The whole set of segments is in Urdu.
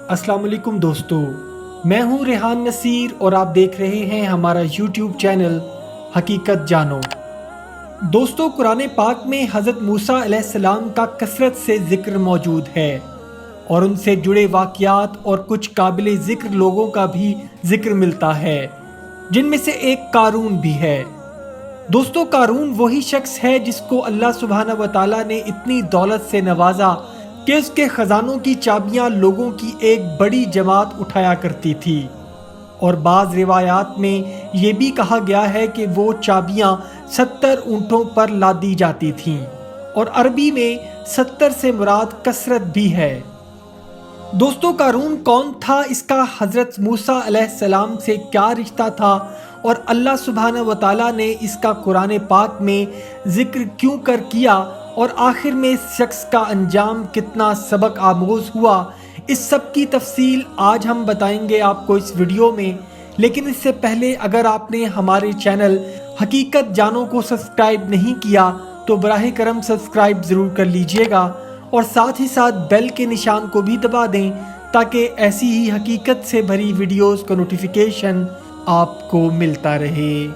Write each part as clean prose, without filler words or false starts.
السلام علیکم دوستو، میں ہوں ریحان نصیر اور آپ دیکھ رہے ہیں ہمارا یوٹیوب چینل حقیقت جانو۔ دوستو، قرآن پاک میں حضرت موسیٰ علیہ السلام کا کثرت سے ذکر موجود ہے اور ان سے جڑے واقعات اور کچھ قابل ذکر لوگوں کا بھی ذکر ملتا ہے، جن میں سے ایک قارون بھی ہے۔ دوستو، قارون وہی شخص ہے جس کو اللہ سبحانہ و تعالیٰ نے اتنی دولت سے نوازا کہ اس کے خزانوں کی چابیاں لوگوں کی ایک بڑی جماعت اٹھایا کرتی تھی، اور بعض روایات میں یہ بھی کہا گیا ہے کہ وہ چابیاں 70 اونٹوں پر لادی جاتی تھیں، اور عربی میں 70 سے مراد کثرت بھی ہے۔ دوستو، قارون کون تھا، اس کا حضرت موسیٰ علیہ السلام سے کیا رشتہ تھا، اور اللہ سبحانہ و تعالیٰ نے اس کا قرآن پاک میں ذکر کیوں کر کیا، اور آخر میں اس شخص کا انجام کتنا سبق آموز ہوا، اس سب کی تفصیل آج ہم بتائیں گے آپ کو اس ویڈیو میں۔ لیکن اس سے پہلے اگر آپ نے ہمارے چینل حقیقت جانو کو سبسکرائب نہیں کیا تو براہ کرم سبسکرائب ضرور کر لیجئے گا، اور ساتھ ہی ساتھ بیل کے نشان کو بھی دبا دیں تاکہ ایسی ہی حقیقت سے بھری ویڈیوز کا نوٹیفیکیشن آپ کو ملتا رہے۔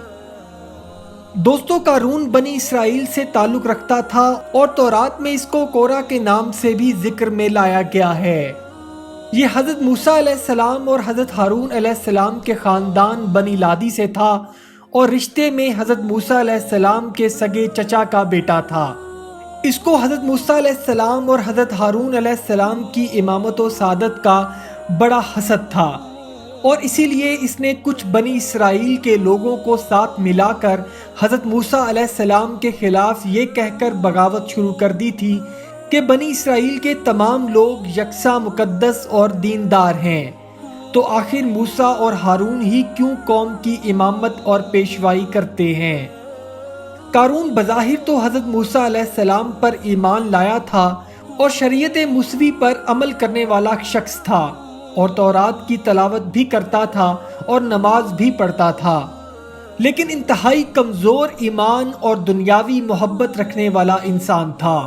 دوستو، قارون بنی اسرائیل سے تعلق رکھتا تھا اور تورات میں اس کو کورہ کے نام سے بھی ذکر میں لایا گیا ہے۔ یہ حضرت موسیٰ علیہ السلام اور حضرت ہارون علیہ السلام کے خاندان بنی لادی سے تھا، اور رشتے میں حضرت موسیٰ علیہ السلام کے سگے چچا کا بیٹا تھا۔ اس کو حضرت موسیٰ علیہ السلام اور حضرت ہارون علیہ السلام کی امامت و سعادت کا بڑا حسد تھا، اور اسی لیے اس نے کچھ بنی اسرائیل کے لوگوں کو ساتھ ملا کر حضرت موسیٰ علیہ السلام کے خلاف یہ کہہ کر بغاوت شروع کر دی تھی کہ بنی اسرائیل کے تمام لوگ یکساں مقدس اور دیندار ہیں، تو آخر موسیٰ اور ہارون ہی کیوں قوم کی امامت اور پیشوائی کرتے ہیں۔ قارون بظاہر تو حضرت موسیٰ علیہ السلام پر ایمان لایا تھا اور شریعت موسوی پر عمل کرنے والا شخص تھا، اور تورات کی تلاوت بھی کرتا تھا اور نماز بھی پڑھتا تھا، لیکن انتہائی کمزور ایمان اور دنیاوی محبت رکھنے والا انسان تھا۔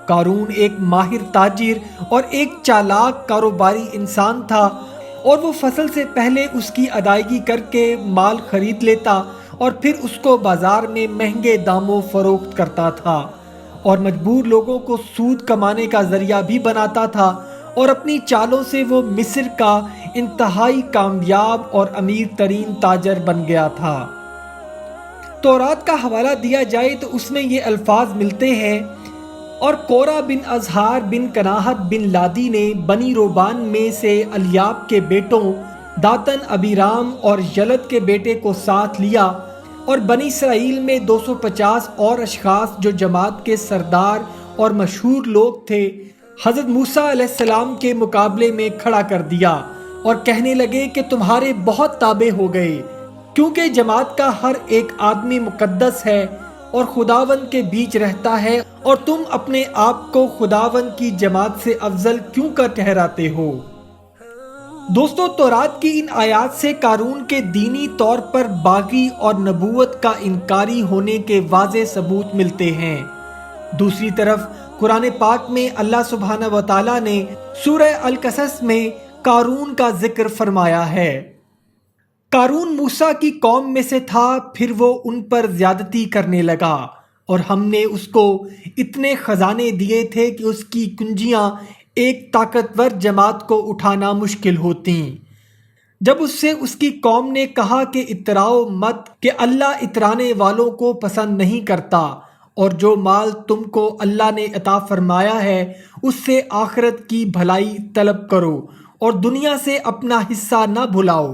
قارون ایک ماہر تاجر اور ایک چالاک کاروباری انسان تھا، اور وہ فصل سے پہلے اس کی ادائیگی کر کے مال خرید لیتا اور پھر اس کو بازار میں مہنگے داموں فروخت کرتا تھا، اور مجبور لوگوں کو سود کمانے کا ذریعہ بھی بناتا تھا، اور اپنی چالوں سے وہ مصر کا انتہائی کامیاب اور امیر ترین تاجر بن گیا تھا۔ تورات کا حوالہ دیا جائے تو اس میں یہ الفاظ ملتے ہیں، اور کورہ بن ازہار بن کناہت بن لادی نے بنی روبان میں سے الیاب کے بیٹوں داتن، ابیرام اور یلد کے بیٹے کو ساتھ لیا، اور بنی اسرائیل میں 250 اور اشخاص جو جماعت کے سردار اور مشہور لوگ تھے، حضرت موسیٰ علیہ السلام کے مقابلے میں کھڑا کر دیا، اور کہنے لگے کہ تمہارے بہت تابع ہو گئے، کیونکہ جماعت کا ہر ایک آدمی مقدس ہے اور خداوند کے بیچ رہتا ہے، اور تم اپنے آپ کو خداوند کی جماعت سے افضل کیوں کر ٹھہراتے ہو۔ دوستو، تورات کی ان آیات سے قارون کے دینی طور پر باغی اور نبوت کا انکاری ہونے کے واضح ثبوت ملتے ہیں۔ دوسری طرف قرآن پاک میں اللہ سبحانہ و تعالیٰ نے سورہ القصص میں قارون کا ذکر فرمایا ہے۔ قارون موسیٰ کی قوم میں سے تھا، پھر وہ ان پر زیادتی کرنے لگا، اور ہم نے اس کو اتنے خزانے دیے تھے کہ اس کی کنجیاں ایک طاقتور جماعت کو اٹھانا مشکل ہوتیں۔ جب اس سے اس کی قوم نے کہا کہ اتراؤ مت، کہ اللہ اترانے والوں کو پسند نہیں کرتا، اور جو مال تم کو اللہ نے عطا فرمایا ہے اس سے آخرت کی بھلائی طلب کرو، اور دنیا سے اپنا حصہ نہ بھلاؤ،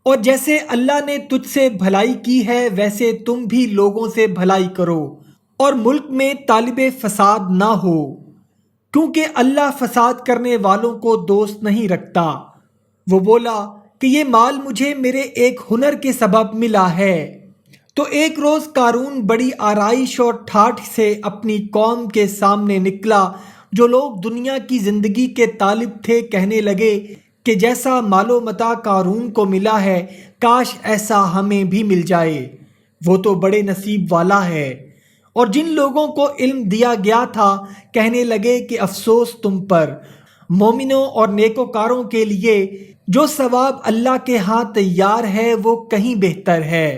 اور جیسے اللہ نے تجھ سے بھلائی کی ہے ویسے تم بھی لوگوں سے بھلائی کرو، اور ملک میں طالب فساد نہ ہو، کیونکہ اللہ فساد کرنے والوں کو دوست نہیں رکھتا۔ وہ بولا کہ یہ مال مجھے میرے ایک ہنر کے سبب ملا ہے۔ تو ایک روز قارون بڑی آرائش اور ٹھاٹھ سے اپنی قوم کے سامنے نکلا، جو لوگ دنیا کی زندگی کے طالب تھے، کہنے لگے کہ جیسا مال و متاع قارون کو ملا ہے کاش ایسا ہمیں بھی مل جائے، وہ تو بڑے نصیب والا ہے۔ اور جن لوگوں کو علم دیا گیا تھا کہنے لگے کہ افسوس تم پر، مومنوں اور نیکوکاروں کے لیے جو ثواب اللہ کے ہاں تیار ہے وہ کہیں بہتر ہے،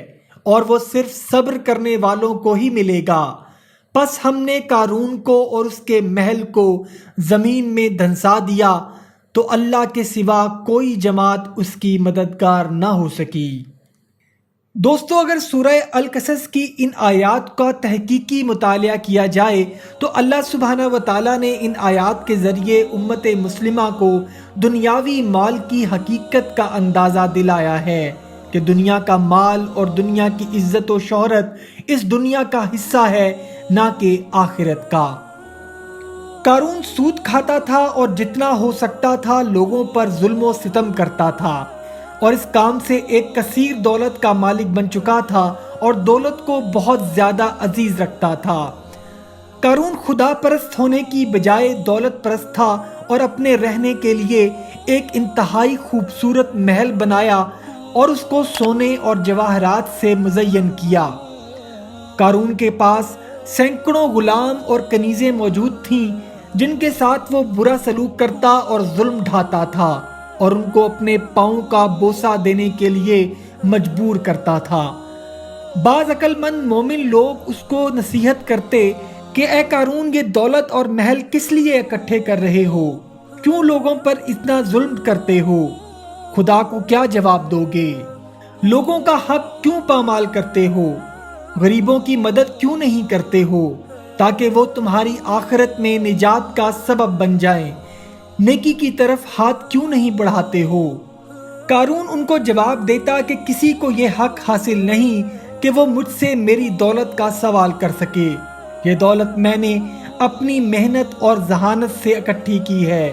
اور وہ صرف صبر کرنے والوں کو ہی ملے گا۔ پس ہم نے قارون کو اور اس کے محل کو زمین میں دھنسا دیا تو اللہ کے سوا کوئی جماعت اس کی مددگار نہ ہو سکی۔ دوستو، اگر سورہ القصص کی ان آیات کا تحقیقی مطالعہ کیا جائے تو اللہ سبحانہ و تعالیٰ نے ان آیات کے ذریعے امت مسلمہ کو دنیاوی مال کی حقیقت کا اندازہ دلایا ہے کہ دنیا کا مال اور دنیا کی عزت و شہرت اس دنیا کا حصہ ہے، نہ کہ آخرت کا۔ قارون سود کھاتا تھا اور جتنا ہو سکتا تھا لوگوں پر ظلم و ستم کرتا تھا، اور اس کام سے ایک کثیر دولت کا مالک بن چکا تھا اور دولت کو بہت زیادہ عزیز رکھتا تھا۔ قارون خدا پرست ہونے کی بجائے دولت پرست تھا اور اپنے رہنے کے لیے ایک انتہائی خوبصورت محل بنایا اور اس کو سونے اور جواہرات سے مزین کیا۔ قارون کے پاس سینکڑوں غلام اور کنیزیں موجود تھیں جن کے ساتھ وہ برا سلوک کرتا اور ظلم ڈھاتا تھا اور ان کو اپنے پاؤں کا بوسہ دینے کے لیے مجبور کرتا تھا۔ بعض عقل مند مومن لوگ اس کو نصیحت کرتے کہ اے قارون، یہ دولت اور محل کس لیے اکٹھے کر رہے ہو؟ کیوں لوگوں پر اتنا ظلم کرتے ہو؟ خدا کو کیا جواب دو گے؟ لوگوں کا حق کیوں پامال کرتے ہو؟ غریبوں کی مدد کیوں نہیں کرتے ہو تاکہ وہ تمہاری آخرت میں نجات کا سبب بن جائیں؟ نیکی کی طرف ہاتھ کیوں نہیں بڑھاتے ہو؟ قارون ان کو جواب دیتا کہ کسی کو یہ حق حاصل نہیں کہ وہ مجھ سے میری دولت کا سوال کر سکے۔ یہ دولت میں نے اپنی محنت اور ذہانت سے اکٹھی کی ہے،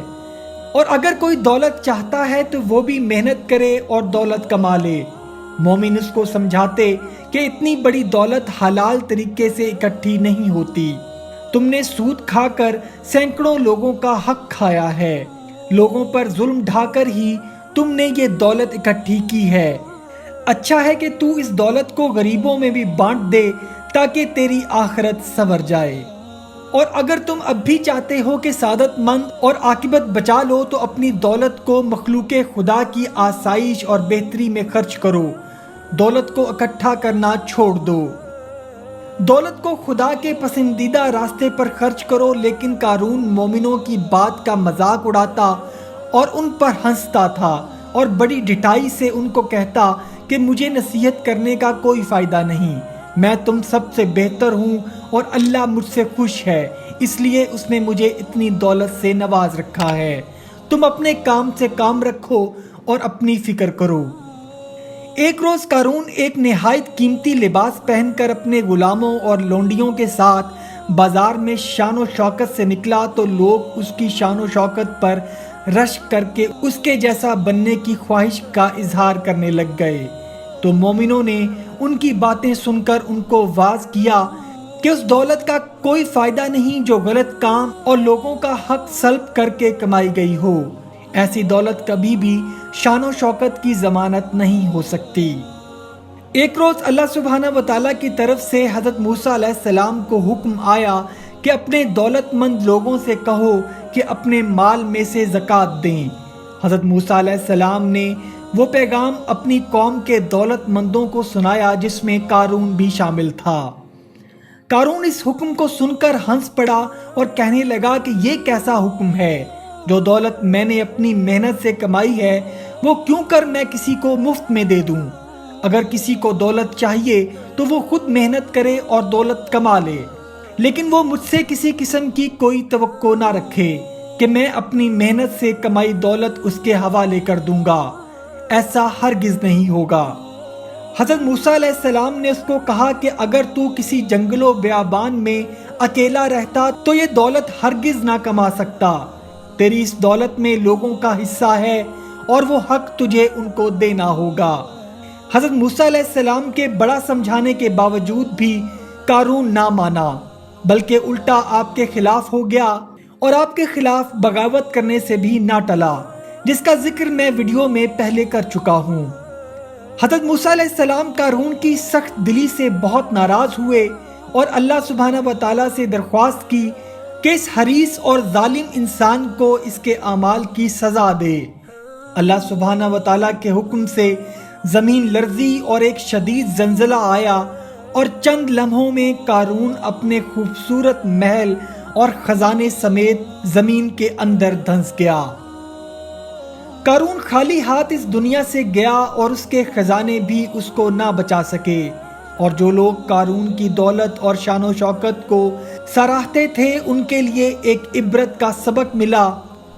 اور اگر کوئی دولت چاہتا ہے تو وہ بھی محنت کرے اور دولت کما لے۔ مومن اس کو سمجھاتے کہ اتنی بڑی دولت حلال طریقے سے اکٹھی نہیں ہوتی۔ تم نے سود کھا کر سینکڑوں لوگوں کا حق کھایا ہے، لوگوں پر ظلم ڈھا کر ہی تم نے یہ دولت اکٹھی کی ہے۔ اچھا ہے کہ تو اس دولت کو غریبوں میں بھی بانٹ دے تاکہ تیری آخرت سنور جائے۔ اور اگر تم اب بھی چاہتے ہو کہ سعادت مند اور عاقبت بچا لو تو اپنی دولت کو مخلوق خدا کی آسائش اور بہتری میں خرچ کرو، دولت کو اکٹھا کرنا چھوڑ دو۔ دولت کو خدا کے پسندیدہ راستے پر خرچ کرو۔ لیکن قارون مومنوں کی بات کا مذاق اڑاتا اور ان پر ہنستا تھا اور بڑی ڈٹائی سے ان کو کہتا کہ مجھے نصیحت کرنے کا کوئی فائدہ نہیں، میں تم سب سے بہتر ہوں اور اللہ مجھ سے خوش ہے، اس لیے اس نے مجھے اتنی دولت سے نواز رکھا ہے۔ تم اپنے کام سے کام رکھو اور اپنی فکر کرو۔ ایک روز قارون ایک نہایت قیمتی لباس پہن کر اپنے غلاموں اور لونڈیوں کے ساتھ بازار میں شان و شوکت سے نکلا تو لوگ اس کی شان و شوکت پر رشک کر کے اس کے جیسا بننے کی خواہش کا اظہار کرنے لگ گئے۔ تو مومنوں نے ان کی باتیں سن کر ان کو واعظ کیا کہ اس دولت کا کوئی فائدہ نہیں جو غلط کام اور لوگوں کا حق سلب کر کے کمائی گئی ہو۔ ایسی دولت کبھی بھی شان و شوکت کی ضمانت نہیں ہو سکتی۔ ایک روز اللہ سبحانہ و تعالیٰ کی طرف سے حضرت موسیٰ علیہ السلام کو حکم آیا کہ اپنے دولت مند لوگوں سے کہو کہ اپنے مال میں سے زکوٰۃ دیں۔ حضرت موسیٰ علیہ السلام نے وہ پیغام اپنی قوم کے دولت مندوں کو سنایا جس میں قارون بھی شامل تھا۔ قارون اس حکم کو سن کر ہنس پڑا اور کہنے لگا کہ یہ کیسا حکم ہے؟ جو دولت میں نے اپنی محنت سے کمائی ہے وہ کیوں کر میں کسی کو مفت میں دے دوں؟ اگر کسی کو دولت چاہیے تو وہ خود محنت کرے اور دولت کما لے، لیکن وہ مجھ سے کسی قسم کی کوئی توقع نہ رکھے کہ میں اپنی محنت سے کمائی دولت اس کے حوالے کر دوں گا۔ ایسا ہرگز نہیں ہوگا۔ حضرت موسیٰ علیہ السلام نے اس کو کہا کہ اگر تو کسی جنگل و بیابان میں اکیلا رہتا تو یہ دولت ہرگز نہ کما سکتا۔ تیری اس دولت میں لوگوں کا حصہ ہے اور وہ حق تجھے ان کو دینا ہوگا۔ حضرت موسیٰ علیہ السلام کے بڑا سمجھانے کے باوجود بھی قارون نہ مانا، بلکہ الٹا آپ کے خلاف ہو گیا اور آپ کے خلاف بغاوت کرنے سے بھی نہ ٹلا، جس کا ذکر میں ویڈیو میں پہلے کر چکا ہوں۔ حضرت موسیٰ علیہ السلام قارون کی سخت دلی سے بہت ناراض ہوئے اور اللہ سبحانہ و تعالیٰ سے درخواست کی کہ اس حریص اور ظالم انسان کو اس کے اعمال کی سزا دے۔ اللہ سبحانہ و تعالیٰ کے حکم سے زمین لرزی اور ایک شدید زلزلہ آیا اور چند لمحوں میں قارون اپنے خوبصورت محل اور خزانے سمیت زمین کے اندر دھنس گیا۔ قارون خالی ہاتھ اس دنیا سے گیا اور اس کے خزانے بھی اس کو نہ بچا سکے، اور جو لوگ قارون کی دولت اور شان و شوکت کو سراہتے تھے ان کے لیے ایک عبرت کا سبق ملا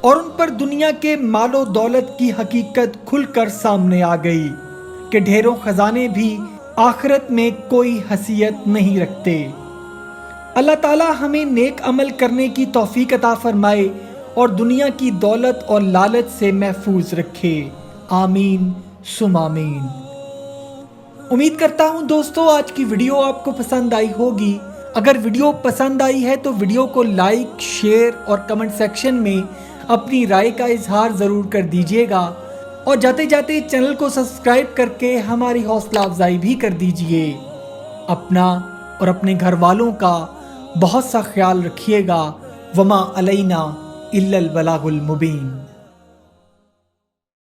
اور ان پر دنیا کے مال و دولت کی حقیقت کھل کر سامنے آ گئی کہ ڈھیروں خزانے بھی آخرت میں کوئی حیثیت نہیں رکھتے۔ اللہ تعالی ہمیں نیک عمل کرنے کی توفیق عطا فرمائے اور دنیا کی دولت اور لالچ سے محفوظ رکھے، آمین ثم آمین۔ امید کرتا ہوں دوستو آج کی ویڈیو آپ کو پسند آئی ہوگی۔ اگر ویڈیو پسند آئی ہے تو ویڈیو کو لائک، شیئر اور کمنٹ سیکشن میں اپنی رائے کا اظہار ضرور کر دیجیے گا، اور جاتے جاتے چینل کو سبسکرائب کر کے ہماری حوصلہ افزائی بھی کر دیجیے۔ اپنا اور اپنے گھر والوں کا بہت سا خیال رکھیے گا۔ وما علینا الا البلاغ المبین۔